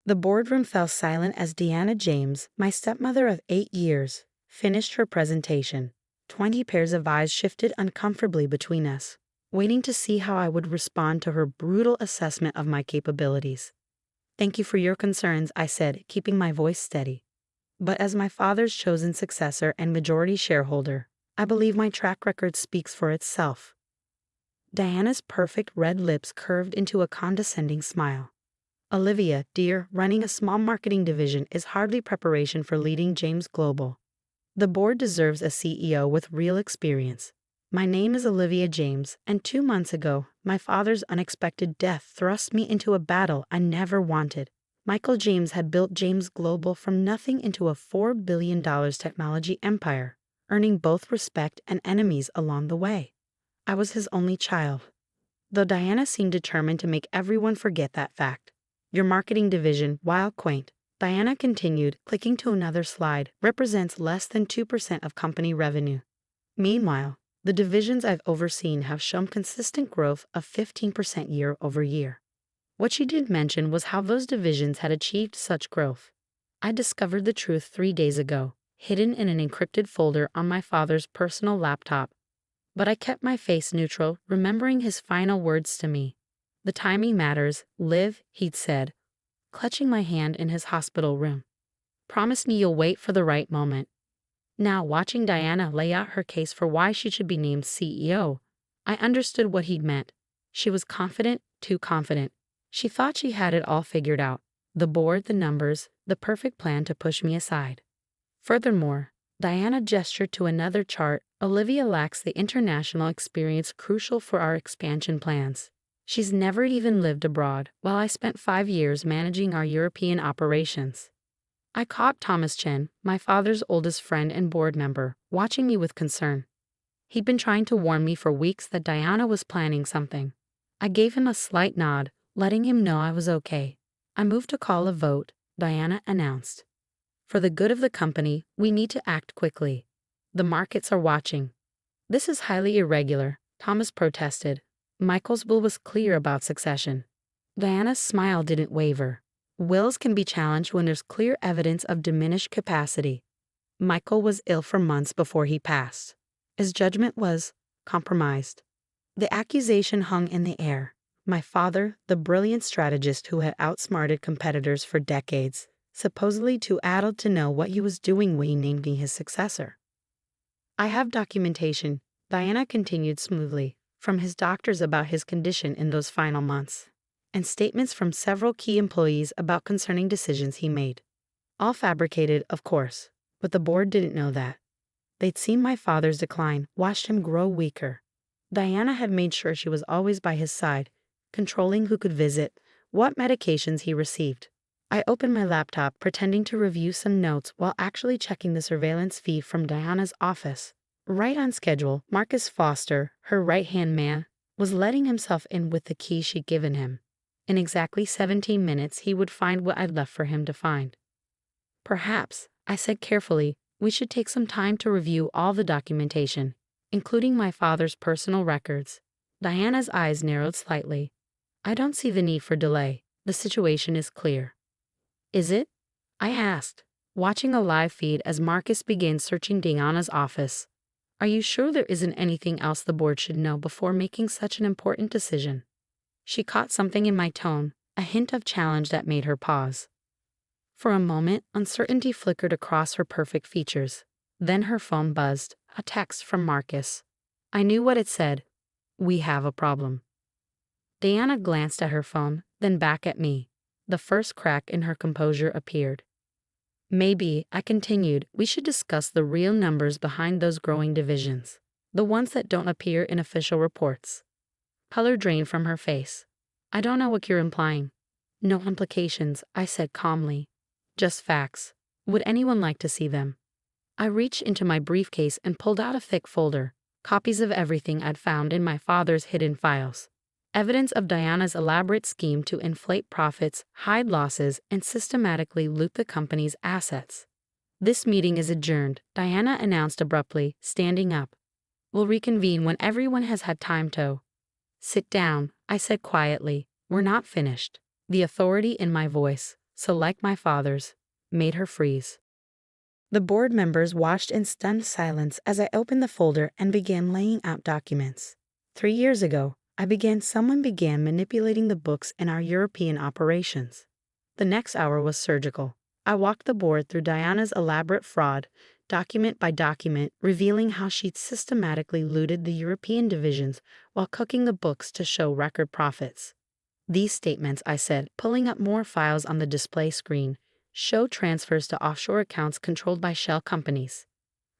The boardroom fell silent as Deanna James, my stepmother of 8 years, finished her presentation. 20 pairs of eyes shifted uncomfortably between us, waiting to see how I would respond to her brutal assessment of my capabilities. "Thank you for your concerns," I said, keeping my voice steady. "But as my father's chosen successor and majority shareholder, I believe my track record speaks for itself." Diana's perfect red lips curved into a condescending smile. "Olivia, dear, running a small marketing division is hardly preparation for leading James Global. The board deserves a CEO with real experience. My name is Olivia James, and 2 months ago, my father's unexpected death thrust me into a battle I never wanted. Michael James had built James Global from nothing into a $4 billion technology empire, earning both respect and enemies along the way. I was his only child." Though Diana seemed determined to make everyone forget that fact. "Your marketing division, while quaint," Diana continued, clicking to another slide, "represents less than 2% of company revenue. Meanwhile, the divisions I've overseen have shown consistent growth of 15% year over year." What she didn't mention was how those divisions had achieved such growth. I discovered the truth 3 days ago, hidden in an encrypted folder on my father's personal laptop. But I kept my face neutral, remembering his final words to me. "The timing matters, Liv," he'd said, clutching my hand in his hospital room. "Promise me you'll wait for the right moment." Now, watching Diana lay out her case for why she should be named CEO, I understood what he'd meant. She was confident, too confident. She thought she had it all figured out: the board, the numbers, the perfect plan to push me aside. Furthermore, Diana gestured to another chart. "Olivia lacks the international experience crucial for our expansion plans. She's never even lived abroad, while I spent 5 years managing our European operations." I caught Thomas Chen, my father's oldest friend and board member, watching me with concern. He'd been trying to warn me for weeks that Diana was planning something. I gave him a slight nod, letting him know I was okay. "I moved to call a vote," Diana announced. "For the good of the company, we need to act quickly. The markets are watching." "This is highly irregular," Thomas protested. "Michael's will was clear about succession." Diana's smile didn't waver. "Wills can be challenged when there's clear evidence of diminished capacity. Michael was ill for months before he passed. His judgment was compromised." The accusation hung in the air. My father, the brilliant strategist who had outsmarted competitors for decades, supposedly too addled to know what he was doing when he named me his successor. "I have documentation," Diana continued smoothly, "from his doctors about his condition in those final months, and statements from several key employees about concerning decisions he made. All fabricated, of course, but the board didn't know that. They'd seen my father's decline, watched him grow weaker. Diana had made sure she was always by his side, controlling who could visit, what medications he received. I opened my laptop, pretending to review some notes while actually checking the surveillance feed from Diana's office. Right on schedule, Marcus Foster, her right-hand man, was letting himself in with the key she'd given him. In exactly 17 minutes, he would find what I'd left for him to find. "Perhaps," I said carefully, "we should take some time to review all the documentation, including my father's personal records." Diana's eyes narrowed slightly. "I don't see the need for delay. The situation is clear." "Is it?" I asked, watching a live feed as Marcus began searching Diana's office. "Are you sure there isn't anything else the board should know before making such an important decision?" She caught something in my tone, a hint of challenge that made her pause. For a moment, uncertainty flickered across her perfect features. Then her phone buzzed, a text from Marcus. I knew what it said. "We have a problem." Diana glanced at her phone, then back at me. The first crack in her composure appeared. "Maybe," I continued, "we should discuss the real numbers behind those growing divisions, the ones that don't appear in official reports." Color drained from her face. "I don't know what you're implying." "No implications," I said calmly. "Just facts. Would anyone like to see them?" I reached into my briefcase and pulled out a thick folder, copies of everything I'd found in my father's hidden files. Evidence of Diana's elaborate scheme to inflate profits, hide losses, and systematically loot the company's assets. "This meeting is adjourned," Diana announced abruptly, standing up. "We'll reconvene when everyone has had time to." "Sit down," I said quietly. "We're not finished." The authority in my voice, so like my father's, made her freeze. The board members watched in stunned silence as I opened the folder and began laying out documents. 3 years ago, someone began manipulating the books in our European operations. The next hour was surgical. I walked the board through Diana's elaborate fraud, document by document, revealing how she'd systematically looted the European divisions while cooking the books to show record profits. These statements, I said, pulling up more files on the display screen, show transfers to offshore accounts controlled by shell companies.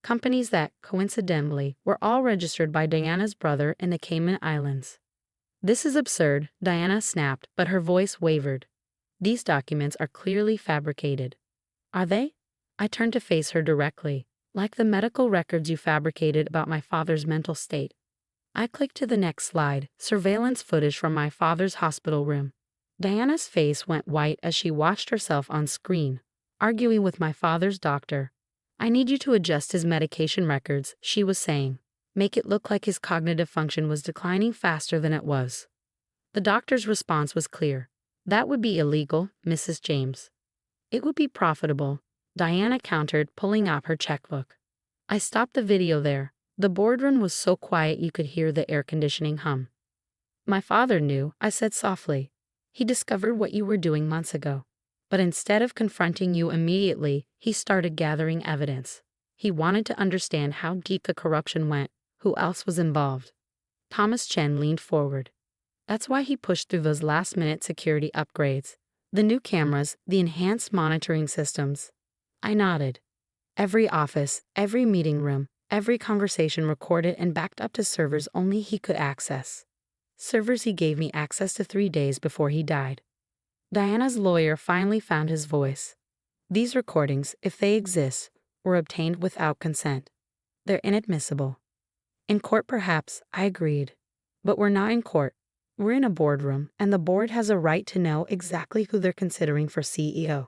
Companies that, coincidentally, were all registered by Diana's brother in the Cayman Islands. This is absurd, Diana snapped, but her voice wavered. These documents are clearly fabricated. Are they? I turned to face her directly. Like the medical records you fabricated about my father's mental state. I clicked to the next slide, surveillance footage from my father's hospital room. Diana's face went white as she watched herself on screen, arguing with my father's doctor. I need you to adjust his medication records, she was saying. Make it look like his cognitive function was declining faster than it was. The doctor's response was clear. That would be illegal, Mrs. James. It would be profitable, Diana countered, pulling out her checkbook. I stopped the video there. The boardroom was so quiet you could hear the air conditioning hum. My father knew, I said softly. He discovered what you were doing months ago. But instead of confronting you immediately, he started gathering evidence. He wanted to understand how deep the corruption went, who else was involved. Thomas Chen leaned forward. That's why he pushed through those last-minute security upgrades. The new cameras, the enhanced monitoring systems. I nodded. Every office, every meeting room, every conversation recorded and backed up to servers only he could access. Servers he gave me access to 3 days before he died. Diana's lawyer finally found his voice. These recordings, if they exist, were obtained without consent. They're inadmissible. In court perhaps, I agreed. But we're not in court. We're in a boardroom, and the board has a right to know exactly who they're considering for CEO.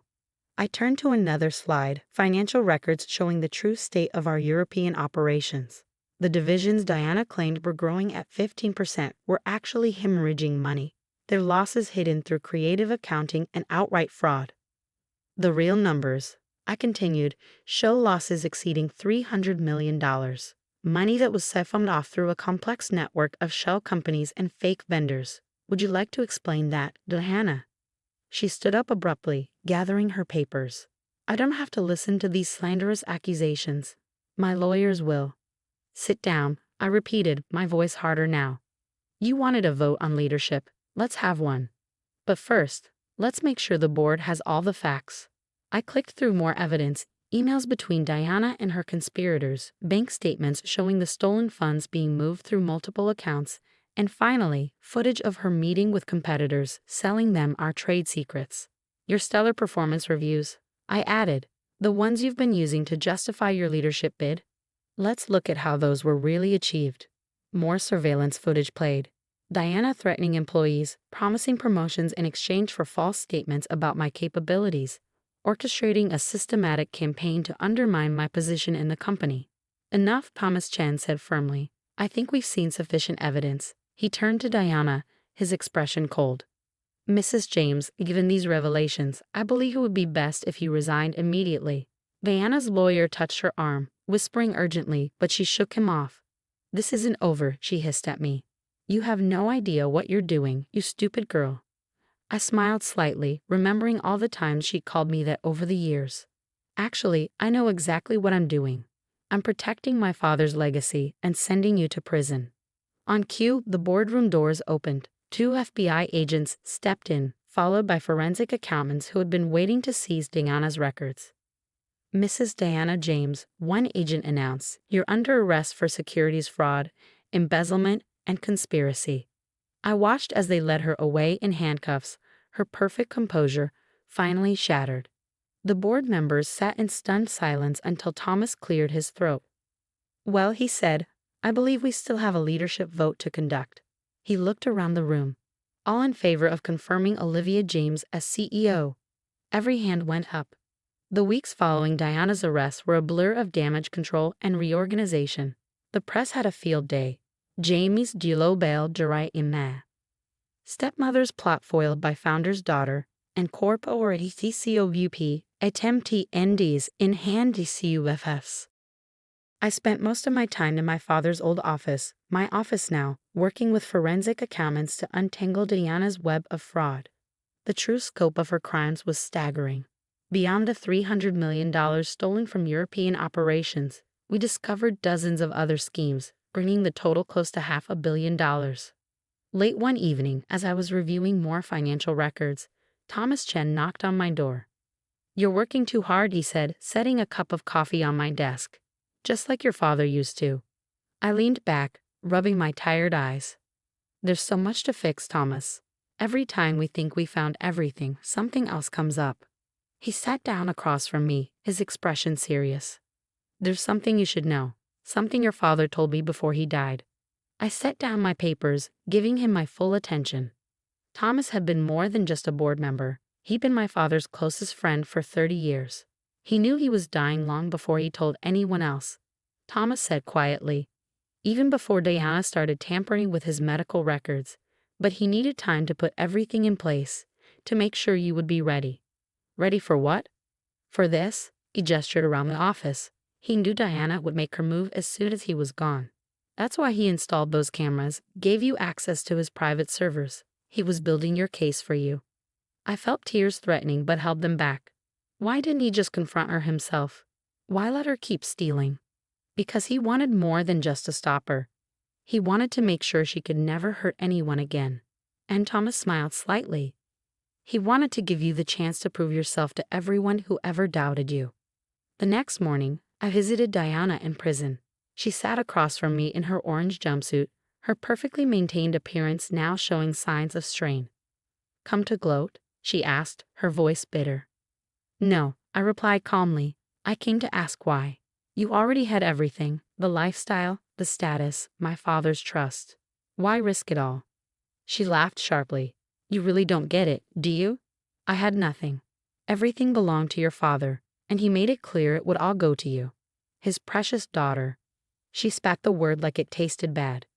I turned to another slide, financial records showing the true state of our European operations. The divisions Diana claimed were growing at 15% were actually hemorrhaging money, their losses hidden through creative accounting and outright fraud. The real numbers, I continued, show losses exceeding $300 million. Money that was siphoned off through a complex network of shell companies and fake vendors. Would you like to explain that, Diana? She stood up abruptly, gathering her papers. I don't have to listen to these slanderous accusations. My lawyers will. Sit down, I repeated, my voice harder now. You wanted a vote on leadership. Let's have one. But first, let's make sure the board has all the facts. I clicked through more evidence, emails between Diana and her conspirators, bank statements showing the stolen funds being moved through multiple accounts, and finally, footage of her meeting with competitors, selling them our trade secrets. Your stellar performance reviews, I added, the ones you've been using to justify your leadership bid. Let's look at how those were really achieved. More surveillance footage played. Diana threatening employees, promising promotions in exchange for false statements about my capabilities, orchestrating a systematic campaign to undermine my position in the company. Enough, Thomas Chen said firmly. I think we've seen sufficient evidence. He turned to Diana, his expression cold. Mrs. James, given these revelations, I believe it would be best if you resigned immediately. Diana's lawyer touched her arm, whispering urgently, but she shook him off. This isn't over, she hissed at me. You have no idea what you're doing, you stupid girl. I smiled slightly, remembering all the times she called me that over the years. Actually, I know exactly what I'm doing. I'm protecting my father's legacy and sending you to prison. On cue, the boardroom doors opened. 2 FBI agents stepped in, followed by forensic accountants who had been waiting to seize Diana's records. Mrs. Diana James, one agent announced, you're under arrest for securities fraud, embezzlement, and conspiracy. I watched as they led her away in handcuffs, her perfect composure finally shattered. The board members sat in stunned silence until Thomas cleared his throat. Well, he said, I believe we still have a leadership vote to conduct. He looked around the room. All in favor of confirming Olivia James as CEO. Every hand went up. The weeks following Diana's arrest were a blur of damage control and reorganization. The press had a field day. Jamie's Global Jurai Ima. Stepmother's plot foiled by founder's daughter, and corporate COVP, attempty NDs in handy CUFFs. I spent most of my time in my father's old office, my office now, working with forensic accountants to untangle Diana's web of fraud. The true scope of her crimes was staggering. Beyond the $300 million stolen from European operations, we discovered dozens of other schemes, bringing the total close to $500 million. Late one evening, as I was reviewing more financial records, Thomas Chen knocked on my door. "You're working too hard," he said, setting a cup of coffee on my desk. "Just like your father used to." I leaned back, rubbing my tired eyes. "There's so much to fix, Thomas. Every time we think we found everything, something else comes up." He sat down across from me, his expression serious. "There's something you should know, something your father told me before he died." I set down my papers, giving him my full attention. Thomas had been more than just a board member. He'd been my father's closest friend for 30 years. He knew he was dying long before he told anyone else. Thomas said quietly, even before Diana started tampering with his medical records, but he needed time to put everything in place, to make sure you would be ready. Ready for what? For this, he gestured around the office. He knew Diana would make her move as soon as he was gone. That's why he installed those cameras, gave you access to his private servers. He was building your case for you. I felt tears threatening but held them back. Why didn't he just confront her himself? Why let her keep stealing? Because he wanted more than just to stop her. He wanted to make sure she could never hurt anyone again. And Thomas smiled slightly. He wanted to give you the chance to prove yourself to everyone who ever doubted you. The next morning, I visited Diana in prison. She sat across from me in her orange jumpsuit, her perfectly maintained appearance now showing signs of strain. "Come to gloat?" she asked, her voice bitter. "No," I replied calmly. "I came to ask why. You already had everything, the lifestyle, the status, my father's trust. Why risk it all?" She laughed sharply. "You really don't get it, do you? I had nothing. Everything belonged to your father, and he made it clear it would all go to you. His precious daughter." She spat the word like it tasted bad.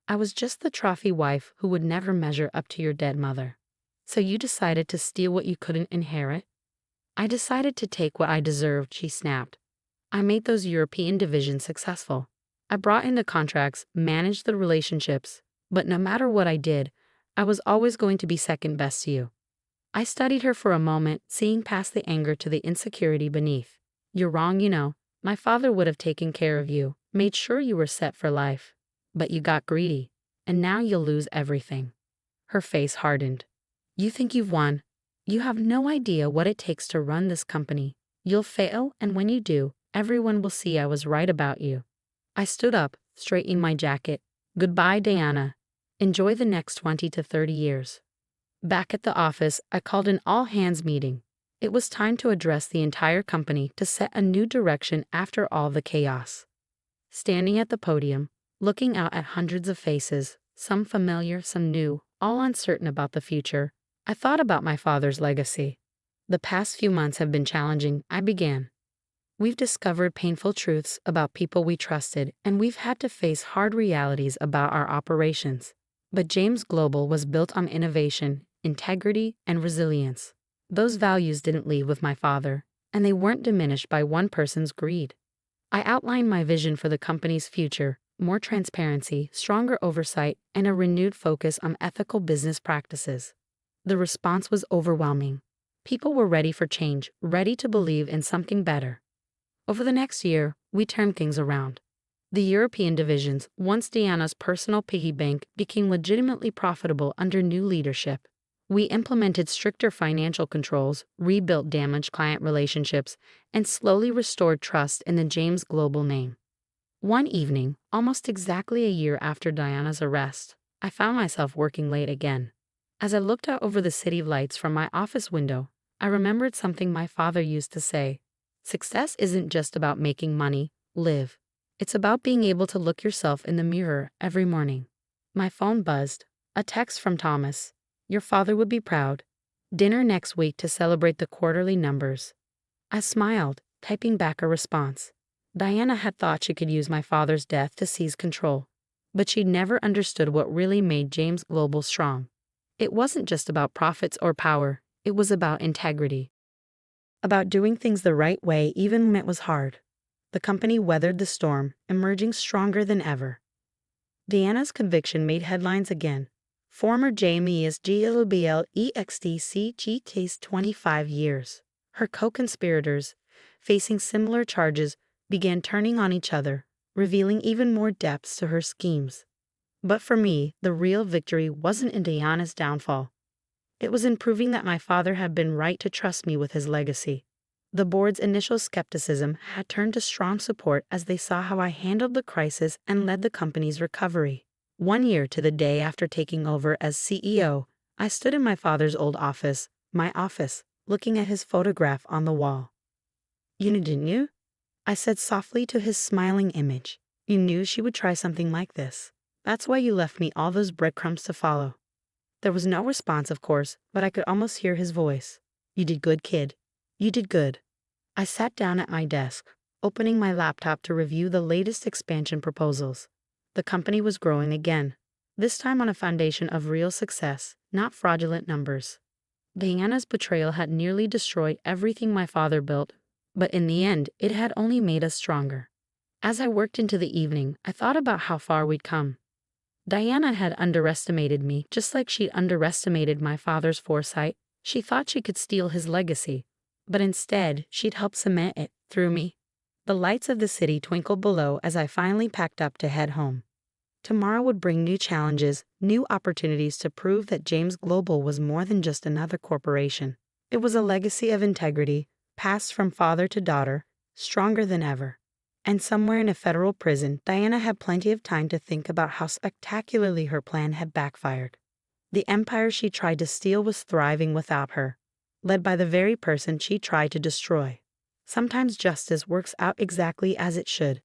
"I was just the trophy wife who would never measure up to your dead mother. So you decided to steal what you couldn't inherit?" "I decided to take what I deserved," she snapped. "I made those European divisions successful. I brought in the contracts, managed the relationships, but no matter what I did, I was always going to be second best to you." I studied her for a moment, seeing past the anger to the insecurity beneath. "You're wrong, you know. My father would have taken care of you, made sure you were set for life. But you got greedy, and now you'll lose everything." Her face hardened. "You think you've won? You have no idea what it takes to run this company. You'll fail, and when you do, everyone will see I was right about you." I stood up, straightening my jacket. "Goodbye, Diana. Enjoy the next 20 to 30 years. Back at the office, I called an all-hands meeting. It was time to address the entire company to set a new direction after all the chaos. Standing at the podium, looking out at hundreds of faces, some familiar, some new, all uncertain about the future, I thought about my father's legacy. "The past few months have been challenging," I began. "We've discovered painful truths about people we trusted, and we've had to face hard realities about our operations. But James Global was built on innovation, integrity, and resilience. Those values didn't leave with my father, and they weren't diminished by one person's greed." I outlined my vision for the company's future: more transparency, stronger oversight, and a renewed focus on ethical business practices. The response was overwhelming. People were ready for change, ready to believe in something better. Over the next year, we turned things around. The European divisions, once Diana's personal piggy bank, became legitimately profitable under new leadership. We implemented stricter financial controls, rebuilt damaged client relationships, and slowly restored trust in the James Global name. One evening, almost exactly a year after Diana's arrest, I found myself working late again. As I looked out over the city lights from my office window, I remembered something my father used to say: "Success isn't just about making money, live. It's about being able to look yourself in the mirror every morning." My phone buzzed. A text from Thomas. "Your father would be proud. Dinner next week to celebrate the quarterly numbers." I smiled, typing back a response. Diana had thought she could use my father's death to seize control, but she'd never understood what really made James Global strong. It wasn't just about profits or power. It was about integrity, about doing things the right way even when it was hard. The company weathered the storm, emerging stronger than ever. Diana's conviction made headlines again. Former Jamie GLBL case 25 years. Her co-conspirators, facing similar charges, began turning on each other, revealing even more depths to her schemes. But for me, the real victory wasn't in Diana's downfall. It was in proving that my father had been right to trust me with his legacy. The board's initial skepticism had turned to strong support as they saw how I handled the crisis and led the company's recovery. 1 year to the day after taking over as CEO, I stood in my father's old office, my office, looking at his photograph on the wall. "You knew, didn't you?" I said softly to his smiling image. "You knew she would try something like this. That's why you left me all those breadcrumbs to follow." There was no response, of course, but I could almost hear his voice. "You did good, kid. You did good." I sat down at my desk, opening my laptop to review the latest expansion proposals. The company was growing again, this time on a foundation of real success, not fraudulent numbers. Diana's betrayal had nearly destroyed everything my father built, but in the end, it had only made us stronger. As I worked into the evening, I thought about how far we'd come. Diana had underestimated me, just like she'd underestimated my father's foresight. She thought she could steal his legacy, but instead, she'd help cement it through me. The lights of the city twinkled below as I finally packed up to head home. Tomorrow would bring new challenges, new opportunities to prove that James Global was more than just another corporation. It was a legacy of integrity, passed from father to daughter, stronger than ever. And somewhere in a federal prison, Diana had plenty of time to think about how spectacularly her plan had backfired. The empire she tried to steal was thriving without her, led by the very person she tried to destroy. Sometimes justice works out exactly as it should.